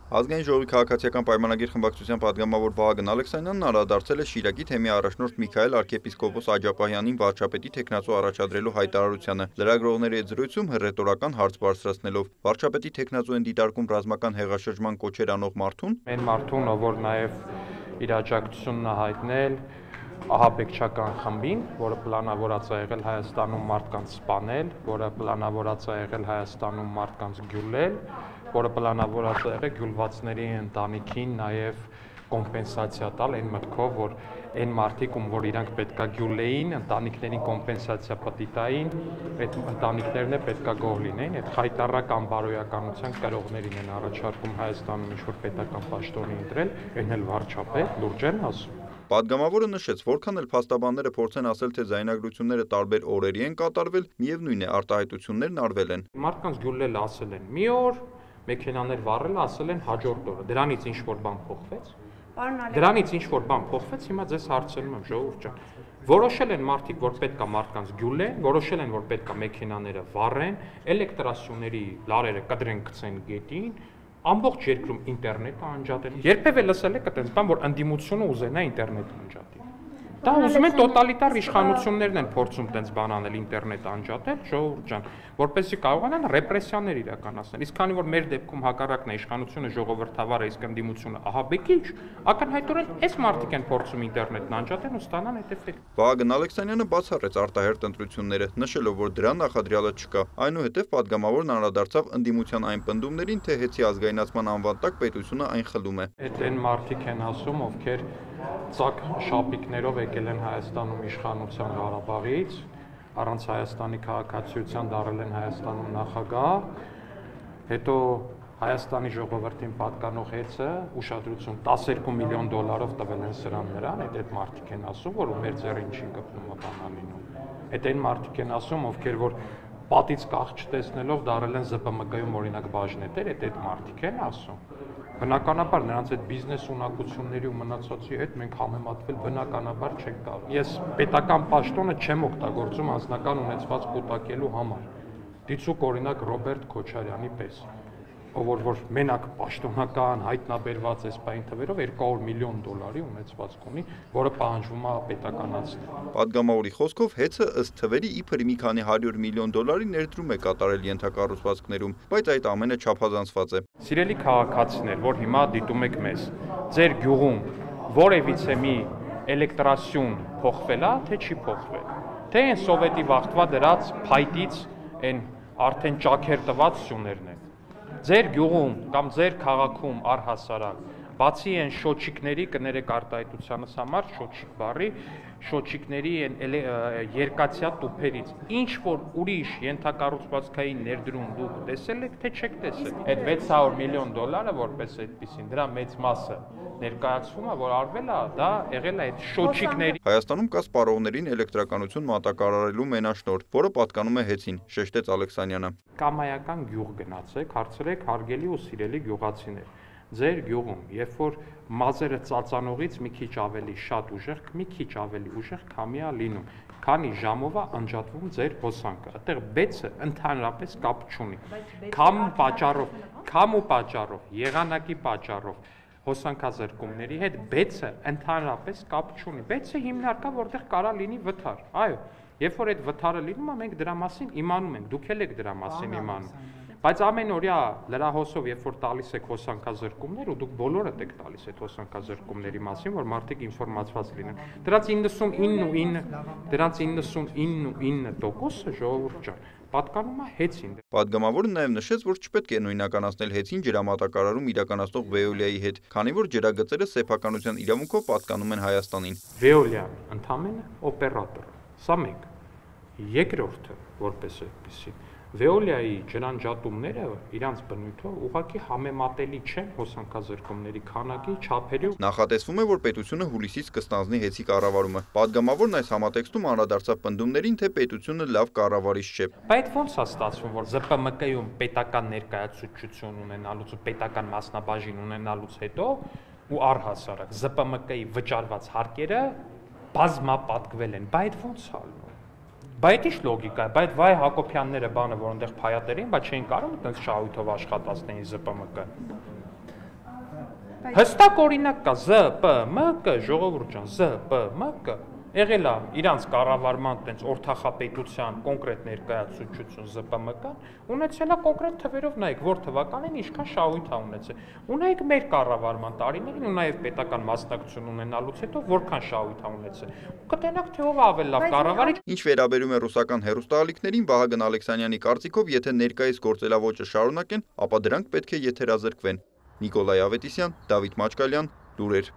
Ազգային ժողովի քաղաքացիական պայմանագիր խմբակցության պատգամավոր Վահագն Ալեքսանյանն անդրադարձել է Շիրակի թեմի առաջնորդ Միքայել arczepiskopos Աջապահյանին վարչապետի թեկնածու առաջադրելու հայտարարությանը։ Լրագրողների հետ զրույցում հռետորական հարց բարձրացնելով վարչապետի թեկնածու են դիտարկում ռազմական հեղաշրջման կոչեր անող մարդուն, Այն մարդուն, ով նաև իր աջակցությունն է հայտնել ահաբեկչական խմբին, որը պլանավորած է եղել Հայաստանում մարդկանց սպանել, որը պլանավորած է եղել Հայաստանում մարդկանց գյուլել, որը պլանավորած է եղել գյուլվածների ընտանիքին նաև կոմպենսացիա տալ այն մտքով, որ այն մարդիկ, որ իրանք պետքա գյուլեին, ընտանիքներին կոմպենսացիա պետք տային, այդ ընտանիքներն է պետքա գոհ լինեին, այդ խայտառական բարոյականության կրողներին են առաջարկում Հայաստանում ինչ-որ պետական պաշտոնի ընտրել, այն էլ վարչապետ, լուրջ են ասում։ Պատգամավորը նշեց, որքան էլ փաստաբանները փորձեն ասել, թե զայնագրությունները տարբեր օրերի են կատարվել, միևնույն է արտահայտություններն արվել են։ Մարդկանց գյուլել ասել են մի օր, մեքենաներ վառել ասել են հաջորդ օրը։ Դրանից ինչ-որ բան փոխվեց։ Դրանից ինչ-որ բան փոխվեց, հիմա ձեզ հարցնում եմ, ժողովուրդ ջան։ Որոշել են մարդիկ, որ պետքա մարդկանց գյուլեն, որոշել են, որ պետքա մեքենաները վառեն, էլեկտրասյուների լարերը կդրեն գցեն գետին, ամբողջ երկրում ինտերնետը անջատեն։ Երբևէ լսել եք այդպես բան, որ ընդդիմությունը ուզենա ինտերնետը անջատի։ Դա ուզում են տոտալիտար իշխանություններն են փորձում տենց բան անել, ինտերնետը անջատել, ժողովուրդ ջան, որպեսզի կարողանան ռեպրեսիաներ իրականացնել։ Իսկ քանի որ մեր դեպքում հակառակն է, իշխանությունը ժողովրդավար է, իսկ ընդդիմությունը ահաբեկիչ, ակնհայտորեն այս մարդիկ են փորձում ինտերնետն անջատեն ու ստանան այդ էֆեկտը։ Վահագն Ալեքսանյանը բացառեց արտահերթ ընտրությունները, նշելով, որ դրան նախադրյալը չկա։ Այնուհետև պատգամավորն անդրադարձավ ընդդիմության այն պնդումներին, թե հեծի ազգայնացման անվան տակ պետությունը այն խլում է։ Այդ այն մարդիկ են ասում, ովքեր ծակ շապիկներով եկել են Հայաստանում իշխանության Ղարաբաղից, առանց Հայաստանի քաղաքացիության դարել են Հայաստանում նախագահ, հետո Հայաստանի ժողովրդին պատկանող հեծը ուշադրություն 12 միլիոն դոլարով տվել են սրան նրան, այդ մարդիկ են ասում, որ մեր ձեռին չի գտնում բանալինում։ Այդ այն մարդիկ են ասում, ովքեր որ պատից կախ չտեսնելով դարել են ԶՊՄԿ-ում օրինակ բաժնետեր, այդ մարդիկ են ասում։ Բնականաբար նրանց այդ բիզնես ունակությունների ու մնացածի հետ մենք համեմատվել բնականաբար չենք կարող։ Ես պետական պաշտոնը չեմ օգտագործում անձնական ունեցված կուտակելու համար։ Դիցուկ օրինակ Ռոբերտ Քոչարյանի պես, ով որ մենակ պաշտոնական հայտնաբերված է սպայն թվերով 200 միլիոն դոլարի ունեցվածք ունի, որը պահանջվում է պետականացնել։ Պատգամավորի խոսքով հեծը ըստ թվերի իբր մի քանի 100 միլիոն դոլարի ներդրում է կատարել ենթակառուցվածքներում, բայց այդ ամենը չափազանցված է։ Սիրելի քաղաքացիներ, որ հիմա դիտում եք մեզ, ձեր գյուղում որևիցե մի էլեկտրասյուն փոխվել է, թե չի փոխվել։ Թե այն սովետի վաղտվա դրած փայտից այն արդեն ճաքեր տված սյուներն են։ Ձեր գյուղում կամ ձեր քաղաքում առհասարակ բացի այն շոչիկների կներեք արտահայտությանս համար շոչիկ բառի շոչիկների երկաթյա տուփերից ինչ որ ուրիշ ենթակառուցվածքային ներդրում դուք տեսել եք թե չեք տեսել այդ 600 միլիոն դոլարը որպես այդպեսին դրա մեծ մասը ներկայացվում է որ արվել է դա եղել է այդ շոչիկների Հայաստանում կա սպառողներին էլեկտրականություն մատակարարելու մենաշնորհ, որը պատկանում է հեծին, շեշտեց Ալեքսանյանը։ Կամայական գյուղ գնացեք, հարցրեք հարգելի ու սիրելի գյուղացիներ։ Ձեր գյուղում, երբ որ մազերը ծածանողից մի քիչ ավելի շատ ուժեղ, մի քիչ ավելի ուժեղ քամի է լինում, քանի ժամով է անջատվում ձեր հոսանքը։ Այդտեղ բեցը ընդհանրապես կապ չունի։ Քամու պատճառով, եղանակի պատճառով հոսանքազրկումների հետ բեցը ընդհանրապես կապ չունի։ Բեցը հիմնարկա, որտեղ կարա լինի վթար։ Այո, երբ որ այդ վթարը լինում է, մենք դրա մասին իմանում ենք, դուք էլ եք դրա մասին իմանում։ Բայց ամենօրյա լրահոսով, երբ որ տալիս եք հոսանքազրկումներ, ու դուք բոլորդ եք տալիս այդ հոսանքազրկումների մասին, որ մարդիկ ինֆորմացված լինեն։ Դրանց 99%-ը ժողովուրդ ջան, պատկանում է հեծին։ Պատգամավորը նաև նշեց, որ չպետք է նույնականացնել հեծին ջրամատակարարում իրականացնող Veolia-ի հետ, քանի որ ջրագծերը սեփականության իրավունքով պատկանում են Հայաստանին։ Veolia-ն ընդհանրապես օպերատոր է, սա մեկ։ Երկրորդը, որպես այդպեսի Veolia-ի ջրանջատումները իրանց բնույթով ուղղակի համեմատելի չեն հոսանքազրկումների քանակի չափերի։ Նախատեսվում է, որ պետությունը հուլիսից կստանձնի հեծի կառավարումը։ Պատգամավորն այս համատեքստում անդրադարձավ պնդումներին, թե պետությունը լավ կառավարիչ չէ։ Բայց ո՞նց է ստացվում, որ ԶՊՄԿ-ում պետական ներկայացուցչություն ունենալուց ու պետական մասնաբաժին ունենալուց հետո ու առհասարակ ԶՊՄԿ-ի վճարված հարկերը բազմապատկվել են։ Բայց ո՞նց է ալնում։ Բայց ի՞նչ լոգիկա է, բայց վայ Հակոբյանները բանը, որ այնտեղ փայատեր էին, բայց չէին կարող այդպես շահույթով աշխատացնեին ԶՊՄԿ։ Հստակ օրինակ կա ԶՊՄԿ, ժողովուրդ ջան, ԶՊՄԿ եղել է իրանց կառավարման տենց օրթախապետության կոնկրետ ներկայացուցչություն ԶՊՄԿ-ն, ունեցել է կոնկրետ թվերով նայեք, որ թվականին ինչքան շահույթ է ունեցել։ Ունայեք մեր կառավարման տարիներին ու նաև պետական մասնակցություն ունենալուց հետո որքան շահույթ է ունեցել։ Կտենաք թե ով ավելի լավ կառավարիչ։ Ինչ վերաբերում է ռուսական հեռուստաալիքներին, Վահագն Ալեքսանյանի կարծիքով, եթե ներկայիս գործելավոճը շարունակեն, ապա դրանք պետք է եթերազրկվեն։ Նիկոլայ Ավետիսյան, Դավիթ Մաչկալյան, լուրեր։